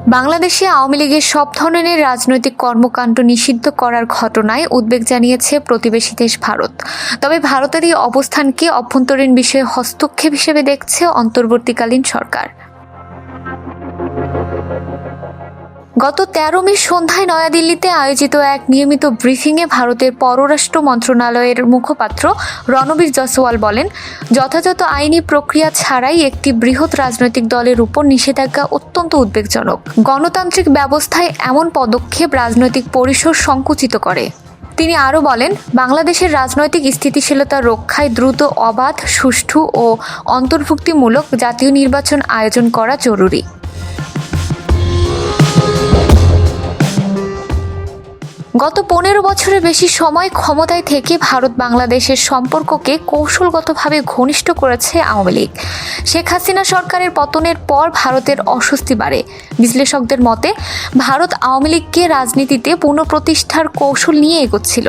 বাংলাদেশে আওয়ামী লীগের সব ধরনের রাজনৈতিক কর্মকাণ্ড নিষিদ্ধ করার ঘটনায় উদ্বেগ জানিয়েছে প্রতিবেশী দেশ ভারত। তবে ভারতের এই অবস্থানকে অভ্যন্তরীণ বিষয়ে হস্তক্ষেপ হিসেবে দেখছে অন্তর্বর্তীকালীন সরকার। গত ১৩ মে সন্ধ্যায় নয়াদিল্লিতে আয়োজিত এক নিয়মিত ব্রিফিংয়ে ভারতের পররাষ্ট্র মন্ত্রণালয়ের মুখপাত্র রণবীর জয়সওয়াল বলেন, যথাযথ আইনি প্রক্রিয়া ছাড়াই একটি বৃহৎ রাজনৈতিক দলের উপর নিষেধাজ্ঞা অত্যন্ত উদ্বেগজনক। গণতান্ত্রিক ব্যবস্থায় এমন পদক্ষেপ রাজনৈতিক পরিসর সংকুচিত করে। তিনি আরও বলেন, বাংলাদেশের রাজনৈতিক স্থিতিশীলতা রক্ষায় দ্রুত, অবাধ, সুষ্ঠু ও অন্তর্ভুক্তিমূলক জাতীয় নির্বাচন আয়োজন করা জরুরি। গত ১৫ বছরের বেশি সময় ক্ষমতায় থেকে ভারত বাংলাদেশের সম্পর্ককে কৌশলগতভাবে ঘনিষ্ঠ করেছে আওয়ামী লীগ। শেখ হাসিনা সরকারের পতনের পর ভারতের অস্বস্তি বাড়ে। বিশ্লেষকদের মতে, ভারত আওয়ামী লীগকে রাজনীতিতে পুনঃপ্রতিষ্ঠার কৌশল নিয়ে এগোচ্ছিল।